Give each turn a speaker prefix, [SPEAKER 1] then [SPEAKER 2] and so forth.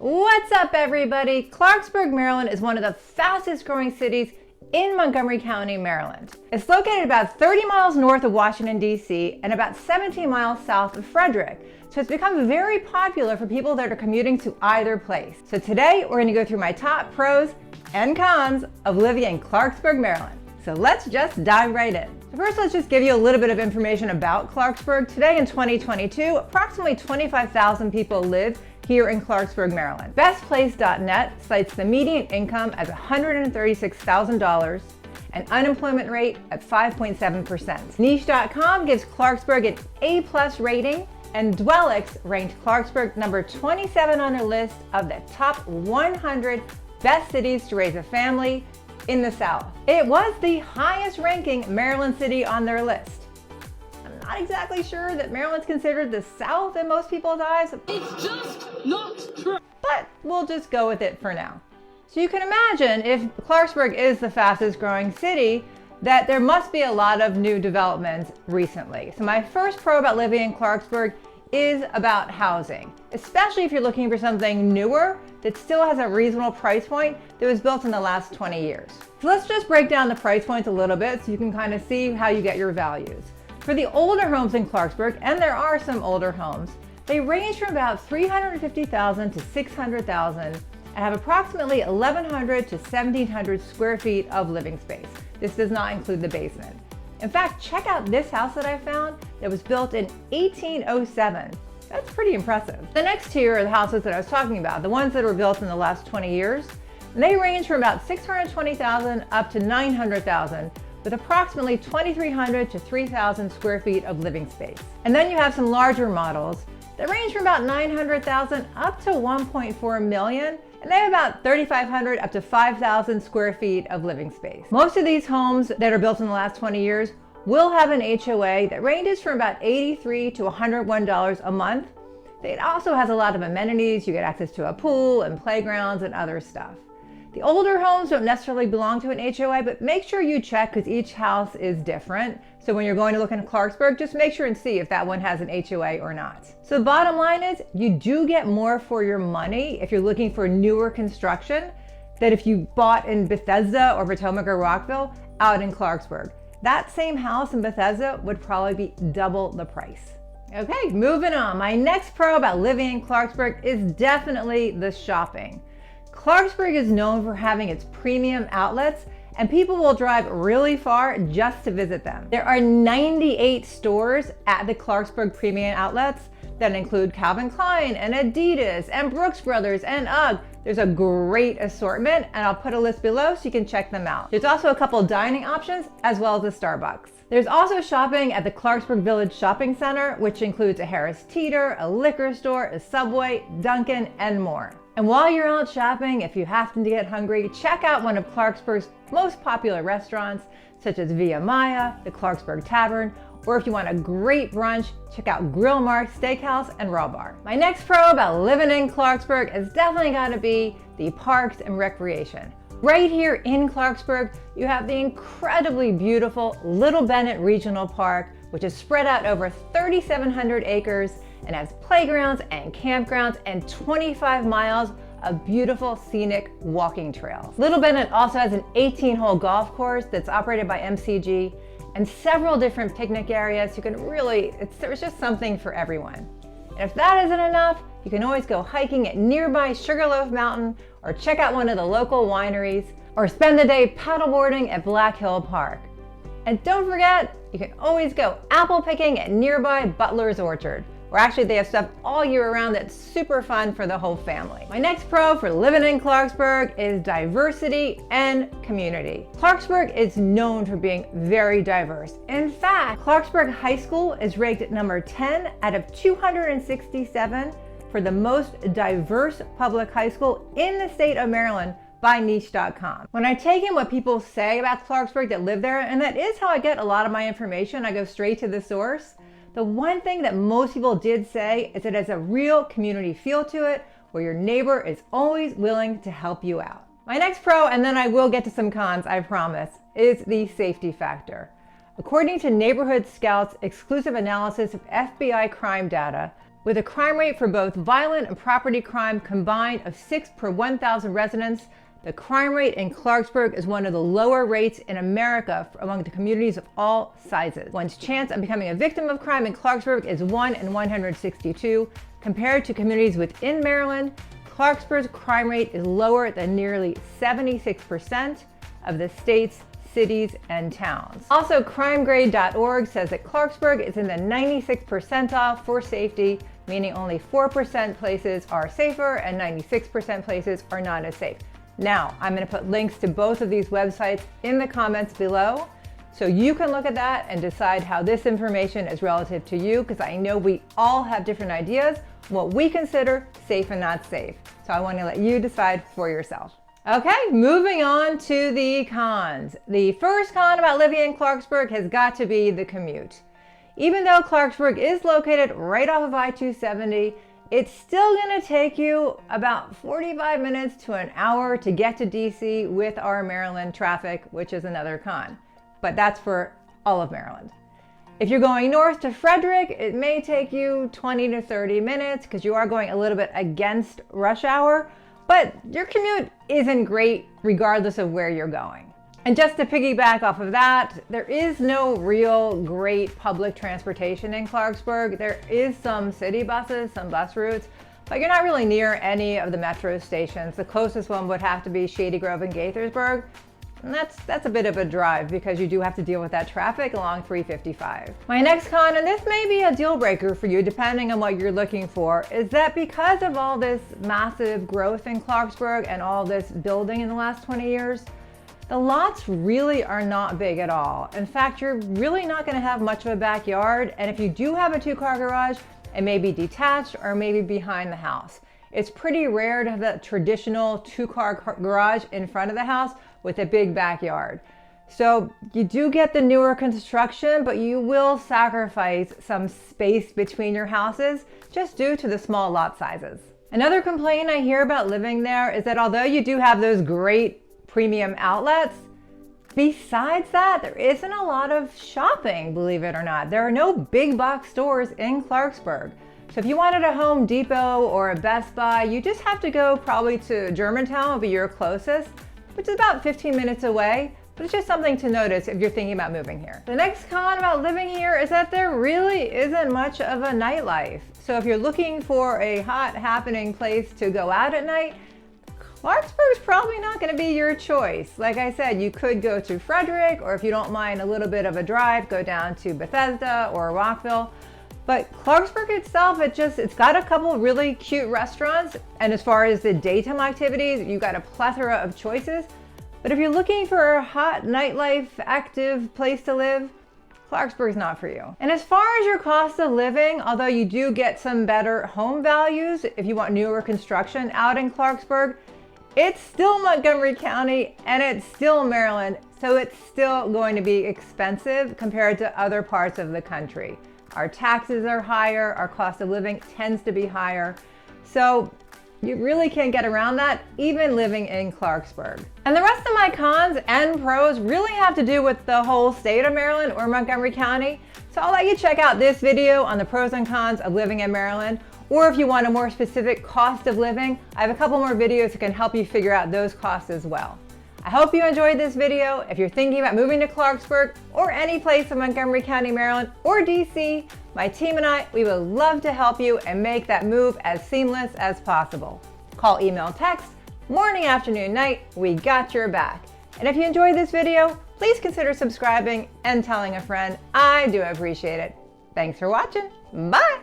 [SPEAKER 1] What's up, everybody? Clarksburg, Maryland is one of the fastest growing cities in Montgomery County, Maryland. It's located about 30 miles north of Washington, D.C. and about 17 miles south of Frederick. So it's become very popular for people that are commuting to either place. So today we're going to go through my top pros and cons of living in Clarksburg, Maryland. So let's just dive right in. So first, let's just give you a little bit of information about Clarksburg. Today in 2022, approximately 25,000 people live here in Clarksburg, Maryland. BestPlace.net cites the median income as $136,000 and unemployment rate at 5.7%. Niche.com gives Clarksburg an A+ rating, and Dwellix ranked Clarksburg number 27 on their list of the top 100 best cities to raise a family in the South. It was the highest ranking Maryland city on their list. I'm not exactly sure that Maryland's considered the South in most people's eyes.
[SPEAKER 2] It's just not true.
[SPEAKER 1] But we'll just go with it for now. So you can imagine if Clarksburg is the fastest growing city, that there must be a lot of new developments recently. So my first pro about living in Clarksburg is about housing, especially if you're looking for something newer that still has a reasonable price point that was built in the last 20 years. So let's just break down the price points a little bit so you can kind of see how you get your values. For the older homes in Clarksburg, and there are some older homes, they range from about $350,000 to $600,000 and have approximately 1,100 to 1,700 square feet of living space. This does not include the basement. In fact, check out this house that I found that was built in 1807. That's pretty impressive. The next tier are the houses that I was talking about, the ones that were built in the last 20 years. And they range from about $620,000 up to $900,000 with approximately 2,300 to 3,000 square feet of living space. And then you have some larger models that range from about $900,000 up to $1.4 million. And they have about 3,500 up to 5,000 square feet of living space. Most of these homes that are built in the last 20 years will have an HOA that ranges from about $83 to $101 a month. It also has a lot of amenities. You get access to a pool and playgrounds and other stuff. The older homes don't necessarily belong to an HOA, but make sure you check because each house is different. So when you're going to look in Clarksburg, just make sure and see if that one has an HOA or not. So the bottom line is you do get more for your money if you're looking for newer construction than if you bought in Bethesda or Potomac or Rockville out in Clarksburg. That same house in Bethesda would probably be double the price. Okay, moving on. My next pro about living in Clarksburg is definitely the shopping. Clarksburg is known for having its premium outlets, and people will drive really far just to visit them. There are 98 stores at the Clarksburg Premium Outlets that include Calvin Klein and Adidas and Brooks Brothers and UGG. There's a great assortment, and I'll put a list below so you can check them out. There's also a couple dining options as well as a Starbucks. There's also shopping at the Clarksburg Village Shopping Center, which includes a Harris Teeter, a liquor store, a Subway, Dunkin', and more. And while you're out shopping, if you happen to get hungry, check out one of Clarksburg's most popular restaurants, such as Via Maya, the Clarksburg Tavern, or if you want a great brunch, check out Grill Mark Steakhouse and Raw Bar. My next pro about living in Clarksburg is definitely gotta be the parks and recreation. Right here in Clarksburg, you have the incredibly beautiful Little Bennett Regional Park, which is spread out over 3,700 acres and has playgrounds and campgrounds and 25 miles of beautiful scenic walking trails. Little Bennett also has an 18-hole golf course that's operated by MCG and several different picnic areas. You can really, there's just something for everyone. And if that isn't enough, you can always go hiking at nearby Sugarloaf Mountain or check out one of the local wineries or spend the day paddleboarding at Black Hill Park. And don't forget, you can always go apple picking at nearby Butler's Orchard, where actually they have stuff all year round that's super fun for the whole family. My next pro for living in Clarksburg is diversity and community. Clarksburg is known for being very diverse. In fact, Clarksburg High School is ranked at number 10 out of 267 for the most diverse public high school in the state of Maryland by Niche.com. When I take in what people say about Clarksburg that live there, and that is how I get a lot of my information, I go straight to the source. The one thing that most people did say is it has a real community feel to it, where your neighbor is always willing to help you out. My next pro, and then I will get to some cons, I promise, is the safety factor. According to Neighborhood Scout's exclusive analysis of FBI crime data, With a crime rate for both violent and property crime combined of 6 per 1,000 residents, the crime rate in Clarksburg is one of the lower rates in America among the communities of all sizes. One's chance of becoming a victim of crime in Clarksburg is 1 in 162. Compared to communities within Maryland, Clarksburg's crime rate is lower than nearly 76% of the state's cities and towns. Also, crimegrade.org says that Clarksburg is in the 96th percentile for safety, meaning only 4% places are safer and 96% places are not as safe. Now, I'm going to put links to both of these websites in the comments below, so you can look at that and decide how this information is relative to you, because I know we all have different ideas what we consider safe and not safe. So I want to let you decide for yourself. Okay, moving on to the cons. The first con about living in Clarksburg has got to be the commute. Even though Clarksburg is located right off of I-270, it's still going to take you about 45 minutes to an hour to get to DC with our Maryland traffic, which is another con. But that's for all of Maryland. If you're going north to Frederick, it may take you 20 to 30 minutes because you are going a little bit against rush hour, but your commute isn't great regardless of where you're going. And just to piggyback off of that, there is no real great public transportation in Clarksburg. There is some city buses, some bus routes, but you're not really near any of the metro stations. The closest one would have to be Shady Grove and Gaithersburg. And that's a bit of a drive because you do have to deal with that traffic along 355. My next con, and this may be a deal breaker for you depending on what you're looking for, is that because of all this massive growth in Clarksburg and all this building in the last 20 years, the lots really are not big at all. In fact, you're really not going to have much of a backyard, and if you do have a 2-car garage, it may be detached or maybe behind the house. It's pretty rare to have that traditional 2-car garage in front of the house with a big backyard. So you do get the newer construction, but you will sacrifice some space between your houses just due to the small lot sizes. Another complaint I hear about living there is that although you do have those great premium outlets, besides that, there isn't a lot of shopping, believe it or not. There are no big box stores in Clarksburg. So if you wanted a Home Depot or a Best Buy, you just have to go probably to Germantown, would be your closest, which is about 15 minutes away, but it's just something to notice if you're thinking about moving here. The next con about living here is that there really isn't much of a nightlife. So if you're looking for a hot, happening place to go out at night, Clarksburg's probably not going to be your choice. Like I said, you could go to Frederick, or if you don't mind a little bit of a drive, go down to Bethesda or Rockville. But Clarksburg itself, it's got a couple really cute restaurants. And as far as the daytime activities, you got a plethora of choices. But if you're looking for a hot nightlife, active place to live, Clarksburg's not for you. And as far as your cost of living, although you do get some better home values if you want newer construction out in Clarksburg, it's still Montgomery County and it's still Maryland, so it's still going to be expensive compared to other parts of the country. Our taxes are higher, our cost of living tends to be higher, so you really can't get around that even living in Clarksburg. And the rest of my cons and pros really have to do with the whole state of Maryland or Montgomery County, so I'll let you check out this video on the pros and cons of living in Maryland. Or if you want a more specific cost of living, I have a couple more videos that can help you figure out those costs as well. I hope you enjoyed this video. If you're thinking about moving to Clarksburg or any place in Montgomery County, Maryland, or DC, my team and I, we would love to help you and make that move as seamless as possible. Call, email, text, morning, afternoon, night, we got your back. And if you enjoyed this video, please consider subscribing and telling a friend. I do appreciate it. Thanks for watching. Bye.